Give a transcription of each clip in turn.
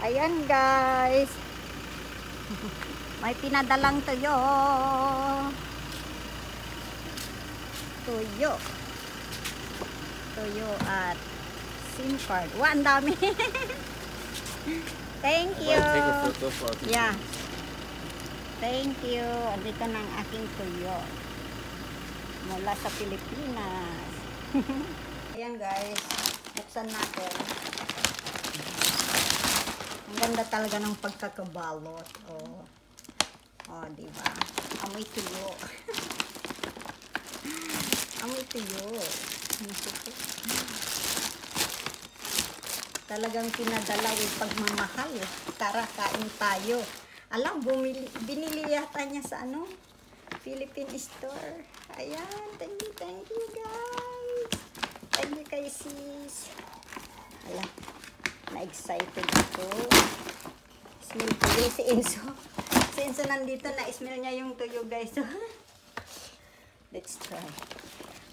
Ayan guys. May pinadalang tuyo. Tuyo. Tuyo at SIM card. Wow, ang dami. Thank you. Yeah. Thank you. Andito na ang aking tuyo. Mula sa Pilipinas. Ayan guys. Buksan natin. Ang ganda talaga ng pagkakabalot. Oh. Oh, diba? Amoy tuyo. Amoy tuyo. Talagang pinadala with pagmamahal. Tara, kain tayo. Alam, binili yata niya sa ano? Philippine store. Ayan, thank you guys. Thank you kay sis. Alam, na-excited ako. Smell tuyo si Enzo. Si Enzo nandito, na-smell niya yung tuyo guys. Let's try.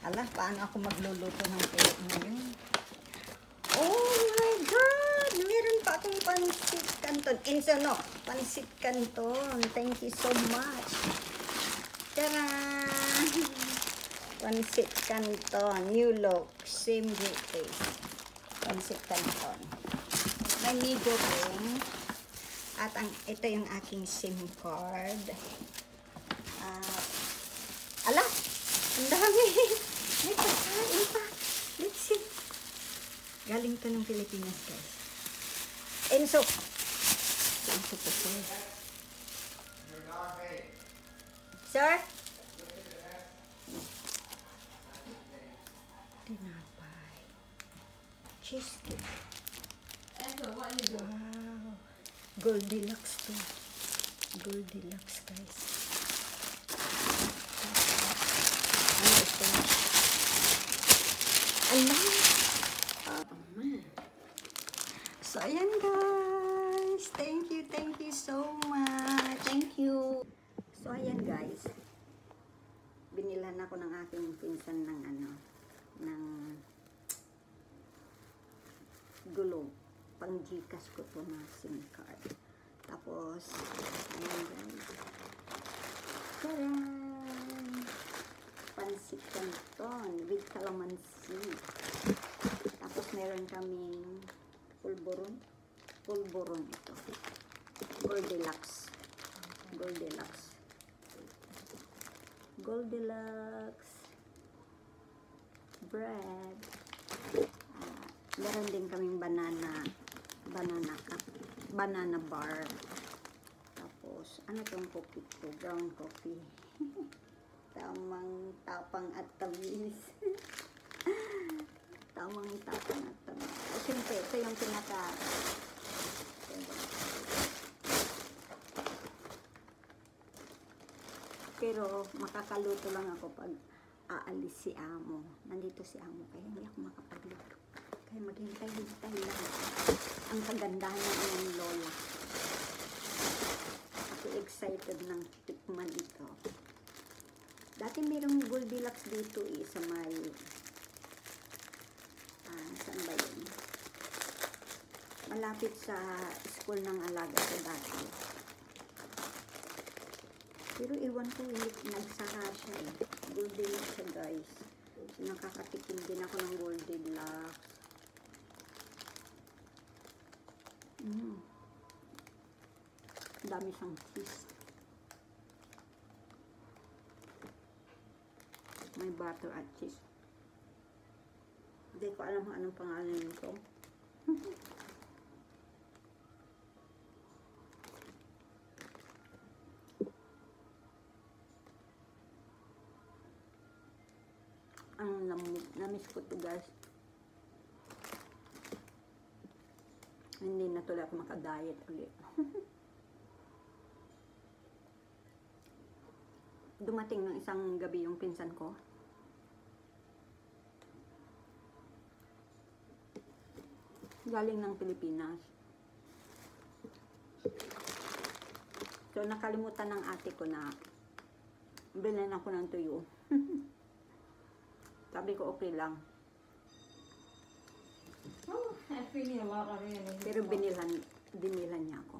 Alam, paano ako magluluto ng tuyo ngayon? Oh my God! Meron pa akong pansit canton. Enzo, no? Pansit canton. Thank you so much. Tara! Pansit canton. New look. Same great taste. Pansit canton. May nigo ring. At ito yung aking SIM card. Ala! Ang dami! May pagkain pa. Let's see. Galing to ng Pilipinas guys. Enzo! Enzo po sir. Sir? Tinapay. Cheesecake. Enzo, what is it? Wow. Goldilocks to. Goldilocks guys. Ano ito? Alam! So, ayan guys. Thank you so much. Thank you. So, ayan guys. Binilan ako ng aking pinsan ng ng gulo. Pang Gcash ko to na SIM card. Tapos, ayan guys. Taran! Pansit canton with calamansi. Tapos, meron kaming pulburon ito. Goldilocks bread. Meron din kaming banana bar. Tapos ano tong coffee ko? Brown coffee. Tapang at tamis. Siyempre, ito yung pero makakaluto lang ako pag aalis si amo. Nandito si amo, kaya hindi ako makapagluto. Kaya maghintay-hintay lang. Ang kagandahan ng lola. Ako excited ng tikman ito. Dati mayroong Goldilocks dito sa may saan ba yun? Malapit sa school ng alaga ko dati. Pero iwan ko, nagsara siya eh. Goldilocks siya guys. So, nakakatikim din ako ng Goldilocks. Dami siyang cheese. May butter at cheese. Hindi ko alam kung anong pangalan nito. Ang namiss ko to guys. Hindi na tuloy ako makadiet ulit. Dumating ng isang gabi yung pinsan ko. Galing ng Pilipinas. So, nakalimutan ng ate ko na bilhin ako ng tuyo. Sabi ko, okay lang. Pero binilhan Dinila niya ako.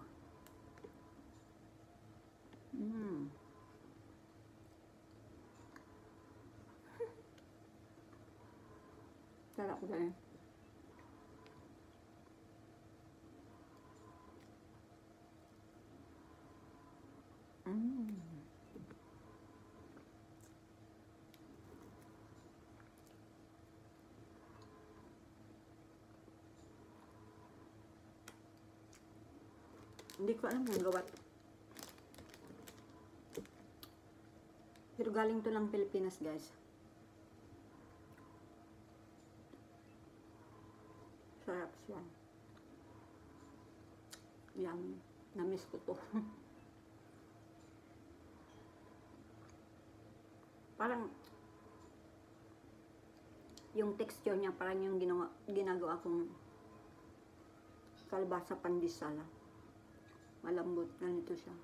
Sarap guys. Hindi ko alam kung gawa. Pero galing to lang Pilipinas, guys. Sarap siya. Yummy. Na-miss ko to. Parang yung texture niya parang yung ginagawa kong kalbasa pandesal. Malambot, ganito siya.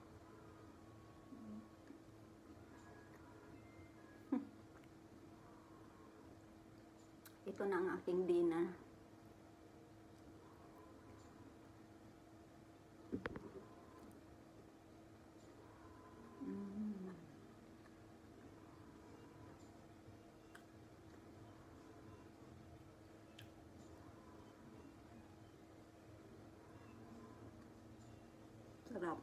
Ito na ang aking dinner. Sarap.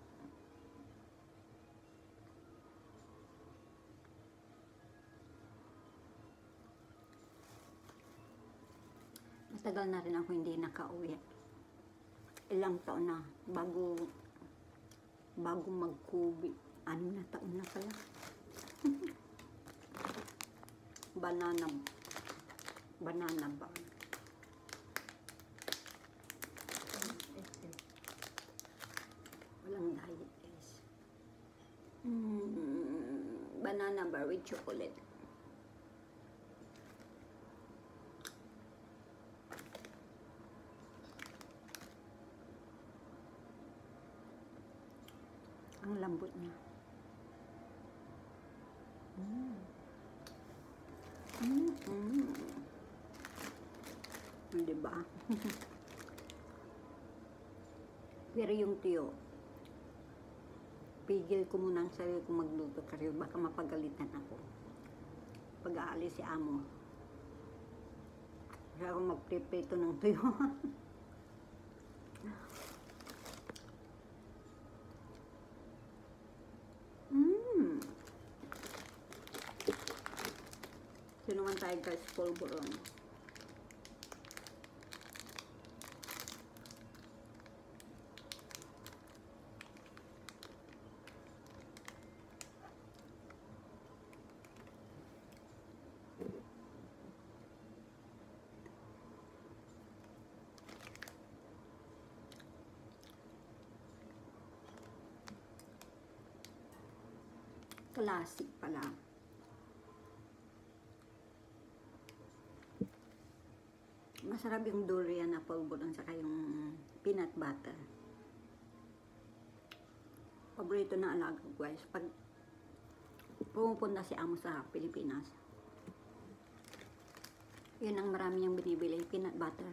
Matagal na rin ako hindi nakauwi. Ilang taon na bago mag-COVID. 6 na taon na pala. Banana ba? Walang diet, guys. Banana bar with chocolate. Ang lambot niya. Diba? Pero yung tiyo, pigil ko muna ang sarili kong magluto kasi baka mapagalitan ako. Pag-aalis si amo. Kaya ako magprepeto ng tuyo. Sinuman tayo guys, polvoron. Classic pala. Masarap yung durian na polvoron saka yung peanut butter. Paborito na alaga ko guys. Pag pumupunta si amo sa Pilipinas, yun ang marami niyang binibili, peanut butter.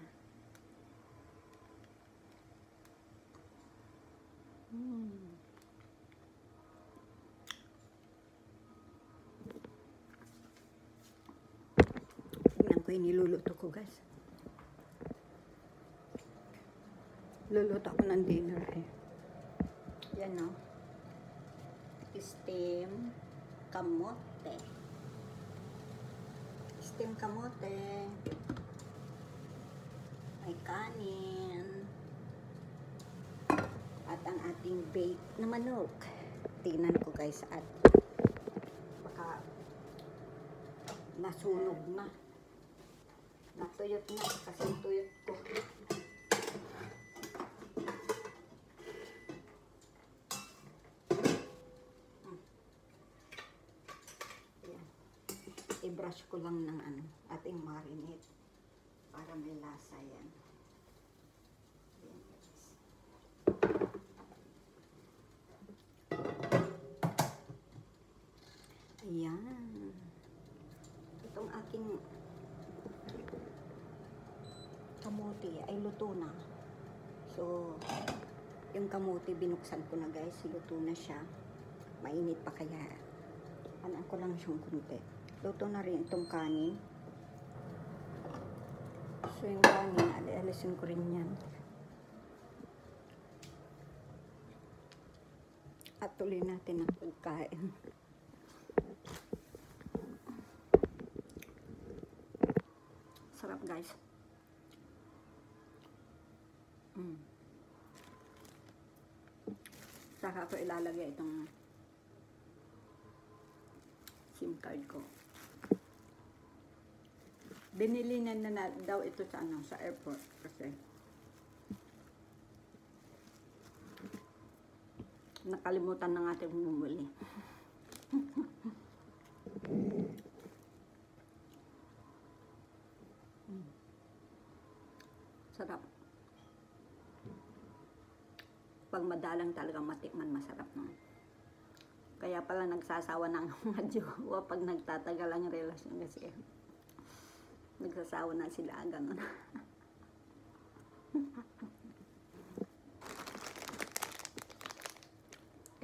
Yan ko yung niluluto ko guys. Luluto ako ng dinner eh. Yan o. Steam kamote. Steam kamote. May kanin. At ang ating bake na manok. Tingnan ko guys at baka nasunog na. Natuyot na kasi tuyot ko. I-brush ko lang ng ating marinade para may lasa yan. Ayan. Itong aking kamote ay luto na. So, Yung kamote, binuksan ko na guys. Luto na siya. Mainit pa kaya. Anan ko lang siyang kunti. Luto na rin itong kanin. So yung kanin, alisin ko rin yan. At tuloy natin ang pagkain. Sarap guys. Saka ko ilalagay itong SIM card ko. Binili na daw ito sa sa airport kasi nakalimutan na natin bumili. Sarap. Pag madalang talaga matikman, masarap no. Kaya pala nagsasawa ng mga jowa pag nagtatagal ang relasyon kasi nagsasawa na sila ganun.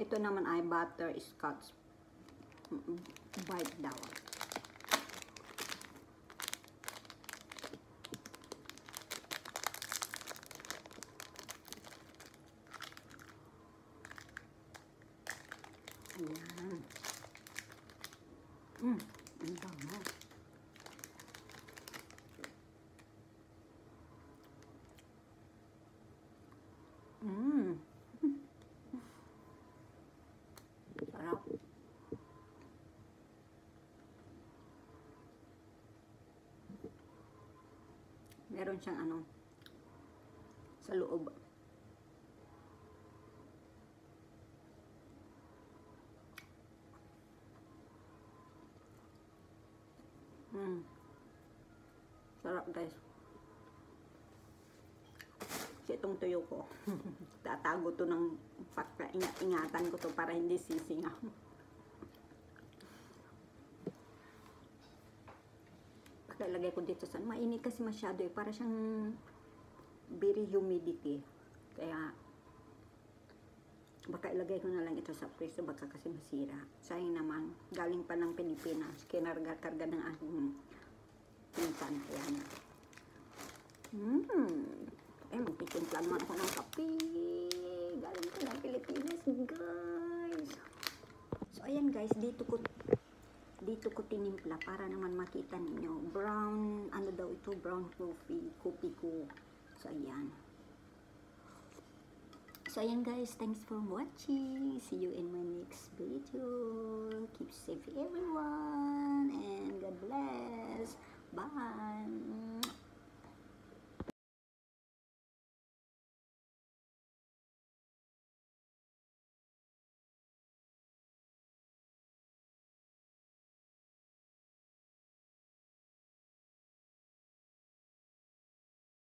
Ito naman ay butterscotch bite daw. Ayan. Ang bango. Sarap. Meron siyang sa loob. Sarap guys. Kasi itong tuyo ko, tatago to ng ingatan ko to para hindi sisingaw. Pagkalagay ko dito sa mainit kasi masyado para siyang very humidity. Kaya baka ilagay ko na lang ito sa preso, baka kasi masira. Sayang naman, galing pa ng Pilipinas, kinarga-karga ng aking pinsan. Ayan. Magtitimpla naman ako ng kape. Galing pa ng Pilipinas, guys. So, ayan guys, dito ko tinimpla para naman makita ninyo. Brown, daw ito? Brown coffee ko. So, ayan. So, ayan guys, thanks for watching. See you in my next video. Keep safe everyone, and God bless. Bye!